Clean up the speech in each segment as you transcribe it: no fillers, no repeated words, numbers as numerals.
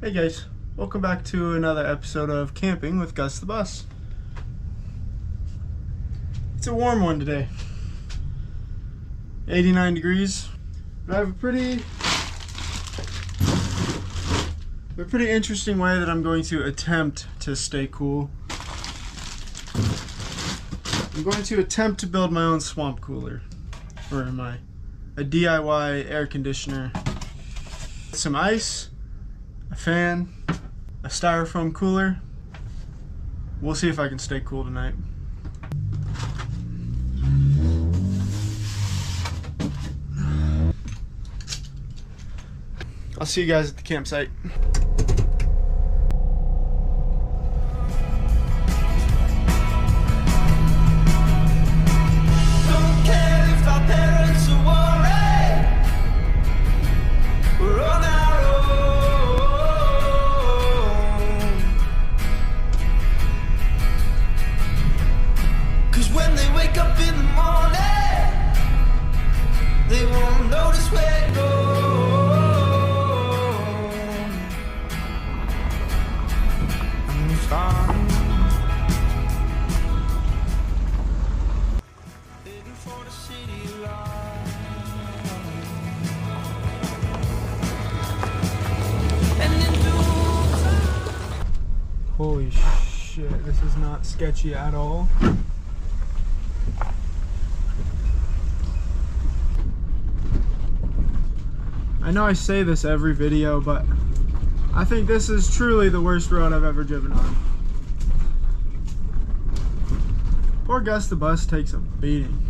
Hey guys, welcome back to another episode of Camping with Gus the Bus. It's a warm one today, 89 degrees, but I have a pretty interesting way that I'm going to attempt to stay cool. I'm going to attempt to build my own swamp cooler, or a DIY air conditioner, some ice, a fan, a styrofoam cooler. We'll see if I can stay cool tonight. I'll see you guys at the campsite. Holy shit, this is not sketchy at all. I know I say this every video, but I think this is truly the worst road I've ever driven on. Poor Gus the Bus takes a beating.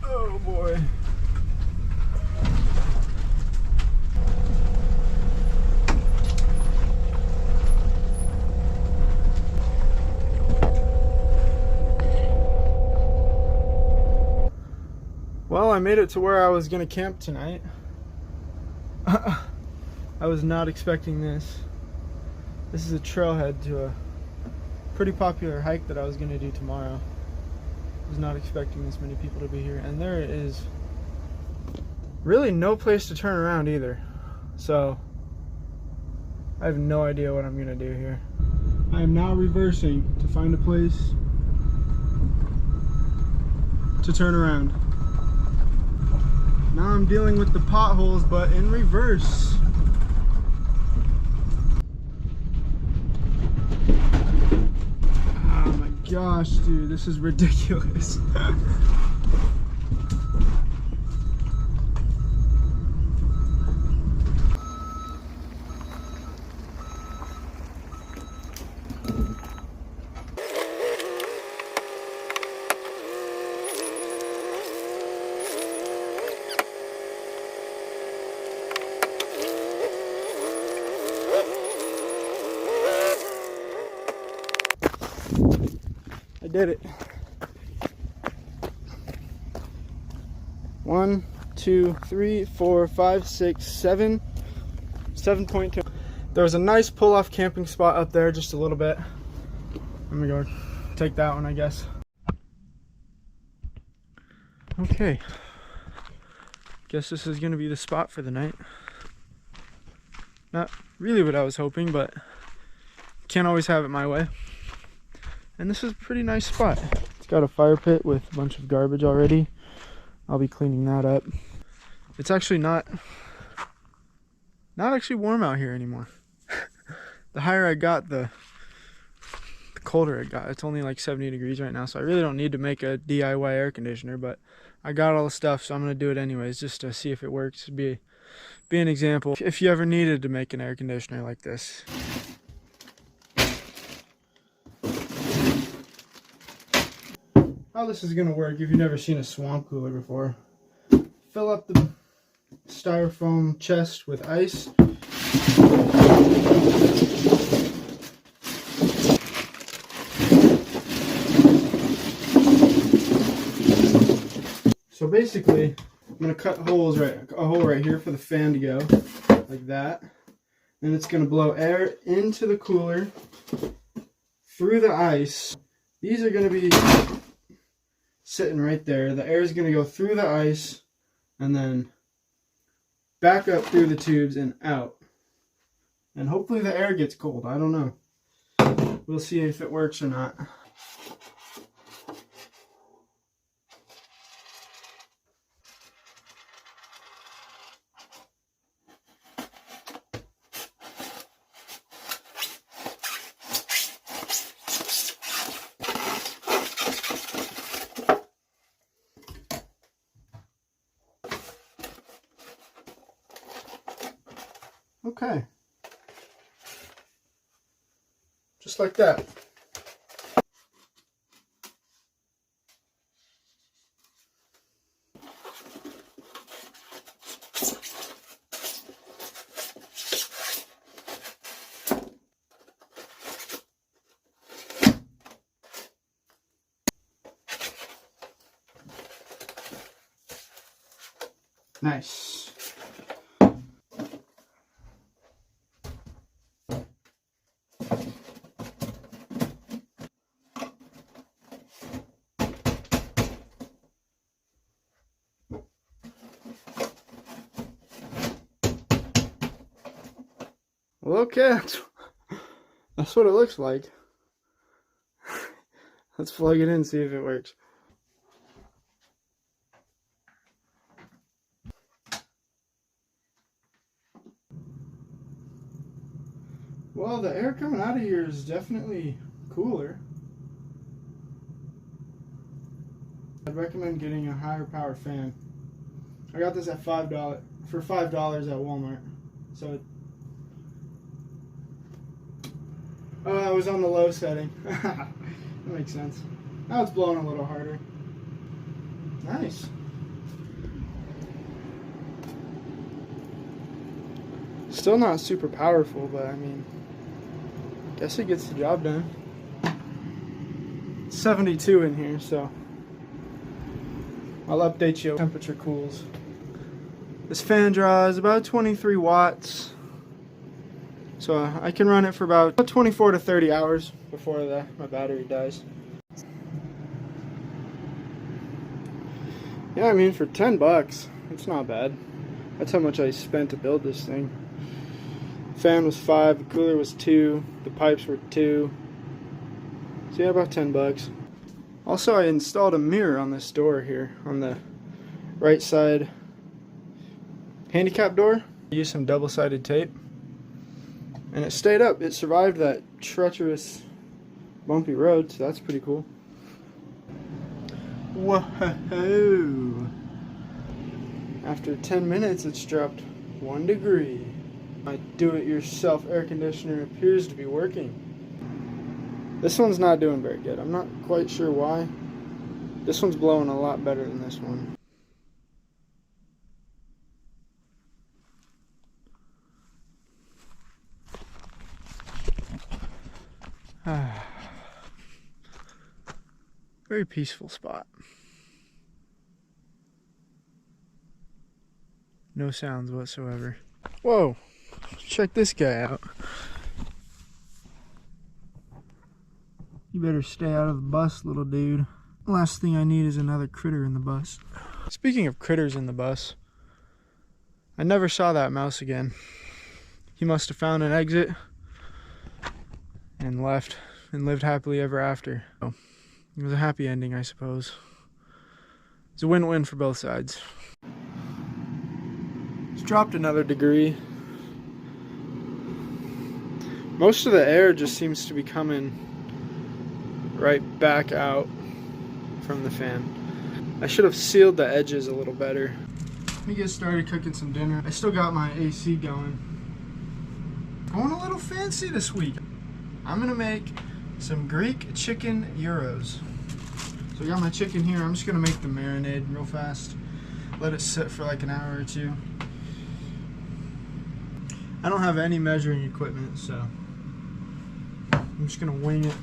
Oh boy. Well, I made it to where I was gonna camp tonight. I was not expecting this. This is a trailhead to a pretty popular hike that I was gonna do tomorrow. I was not expecting this many people to be here, and there is really no place to turn around either. So I have no idea what I'm gonna do here. I am now reversing to find a place to turn around. Now I'm dealing with the potholes, but in reverse. Oh my gosh, dude, this is ridiculous. I did it. 1, 2, 3, 4, 5, 6, 7. 7.2. There was a nice pull-off camping spot up there, just a little bit. I'm gonna go take that one, I guess. Okay. Guess this is gonna be the spot for the night. Not really what I was hoping, but can't always have it my way. And this is a pretty nice spot. It's got a fire pit with a bunch of garbage already. I'll be cleaning that up. It's actually not actually warm out here anymore. The higher I got, the colder it got. It's only like 70 degrees right now, so I really don't need to make a DIY air conditioner, but I got all the stuff, so I'm gonna do it anyways, just to see if it works. Be an example if you ever needed to make an air conditioner like this. How this is gonna work if you've never seen a swamp cooler before. Fill up the styrofoam chest with ice. So basically, I'm gonna cut holes a hole right here for the fan to go, like that. And and it's going to blow air into the cooler through the ice. These are going to be sitting right there. The air is going to go through the ice and then back up through the tubes and out. And hopefully the air gets cold. I don't know. We'll see if it works or not. Okay. Just like that. Nice. Well, okay, that's what it looks like. Let's plug it in and see if it works. Well, the air coming out of here is definitely cooler. I'd recommend getting a higher power fan. I got this at $5 for $5 at Walmart. So I was on the low setting. That makes sense. Now it's blowing a little harder. Nice. Still not super powerful, but I mean, guess it gets the job done. It's 72 in here, so I'll update you when temperature cools. This fan draws about 23 watts. So I can run it for about 24 to 30 hours before my battery dies. Yeah, I mean, for 10 bucks, it's not bad. That's how much I spent to build this thing. Fan was $5, the cooler was $2, the pipes were $2. So yeah, about 10 bucks. Also, I installed a mirror on this door here, on the right side handicap door. I used some double-sided tape. And it stayed up. It survived that treacherous, bumpy road, so that's pretty cool. Whoa! After 10 minutes, it's dropped 1 degree. My do-it-yourself air conditioner appears to be working. This one's not doing very good. I'm not quite sure why. This one's blowing a lot better than this one. Very peaceful spot. No sounds whatsoever. Whoa! Check this guy out. You better stay out of the bus, little dude. Last thing I need is another critter in the bus. Speaking of critters in the bus, I never saw that mouse again. He must have found an exit and left and lived happily ever after. So, it was a happy ending, I suppose. It's a win-win for both sides. It's dropped another degree. Most of the air just seems to be coming right back out from the fan. I should have sealed the edges a little better. Let me get started cooking some dinner. I still got my AC going. Going a little fancy this week. I'm gonna make some Greek chicken gyros. So I got my chicken here. I'm just gonna make the marinade real fast. Let it sit for like an hour or two. I don't have any measuring equipment, so I'm just gonna wing it.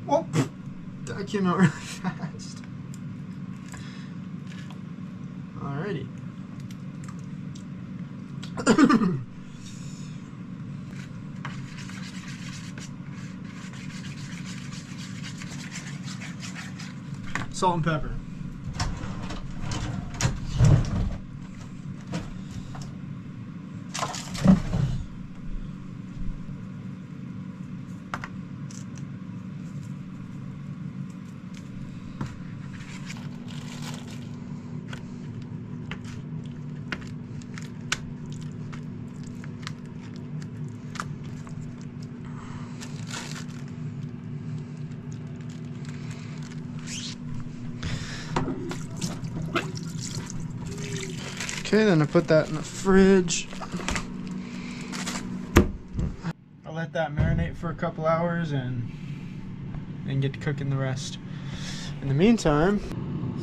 Oh, that came out really fast. Alrighty. Salt and pepper. Okay, then I put that in the fridge. I'll let that marinate for a couple hours and get to cooking the rest. In the meantime,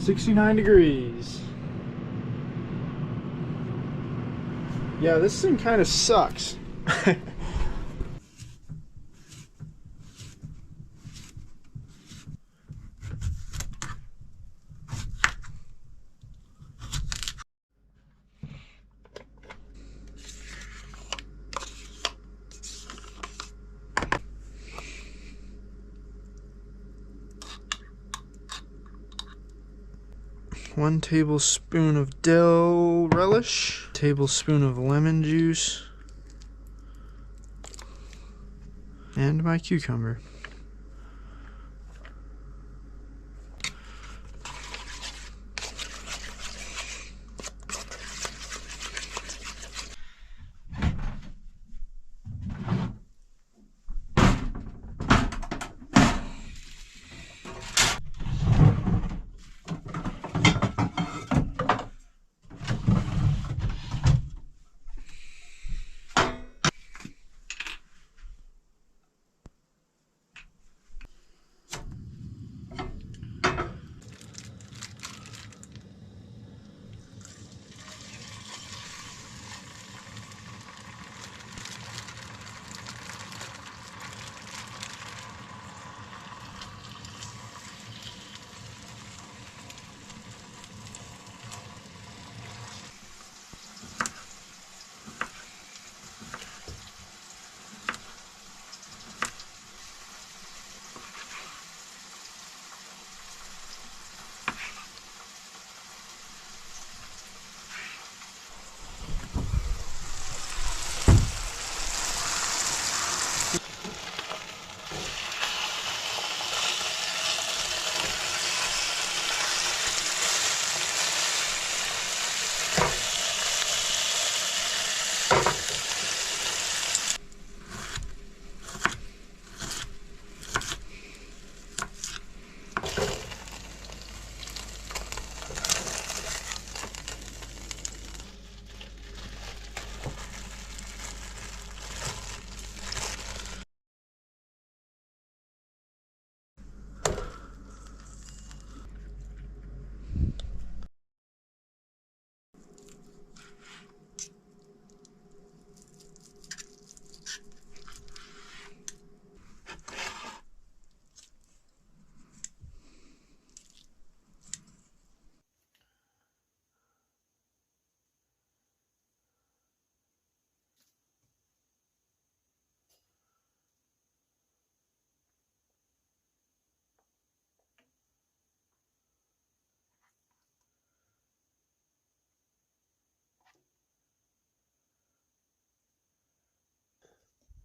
69 degrees. Yeah, this thing kind of sucks. One tablespoon of dill relish, tablespoon of lemon juice, and my cucumber.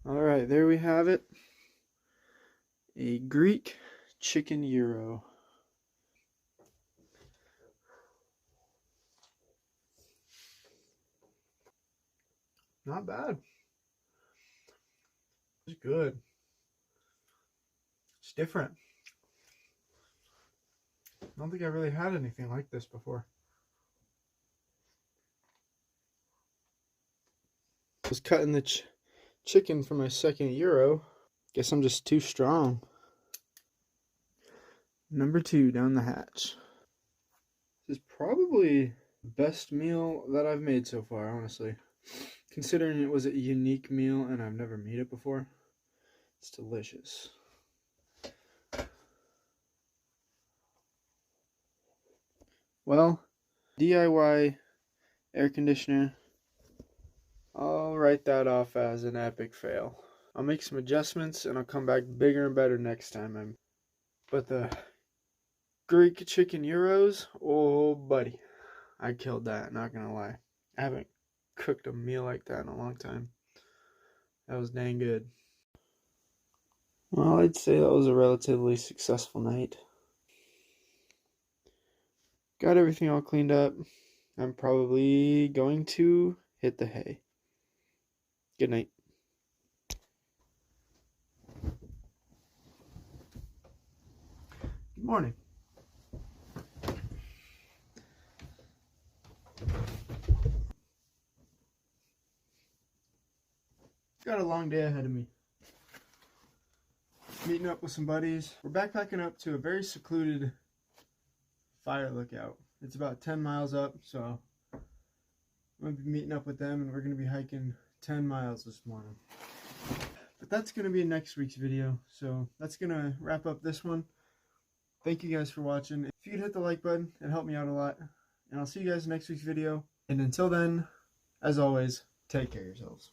Alright, there we have it. A Greek chicken gyro. Not bad. It's good. It's different. I don't think I really had anything like this before. I was cutting the chicken for my second gyro. Guess I'm just too strong. Number 2 down the hatch. This is probably the best meal that I've made so far, honestly. Considering it was a unique meal and I've never made it before, it's delicious. Well, DIY air conditioner, I'll write that off as an epic fail. I'll make some adjustments and I'll come back bigger and better next time. But the Greek chicken gyros, oh buddy, I killed that, not gonna lie. I haven't cooked a meal like that in a long time. That was dang good. Well, I'd say that was a relatively successful night. Got everything all cleaned up. I'm probably going to hit the hay. Good night. Good morning. Got a long day ahead of me. Meeting up with some buddies. We're backpacking up to a very secluded fire lookout. It's about 10 miles up, so I'm going to be meeting up with them and we're going to be hiking 10 miles this morning. But that's going to be next week's video, so that's going to wrap up this one. Thank you guys for watching. If you could hit the like button, it'd help me out a lot. And I'll see you guys in next week's video. And until then, as always, take care of yourselves.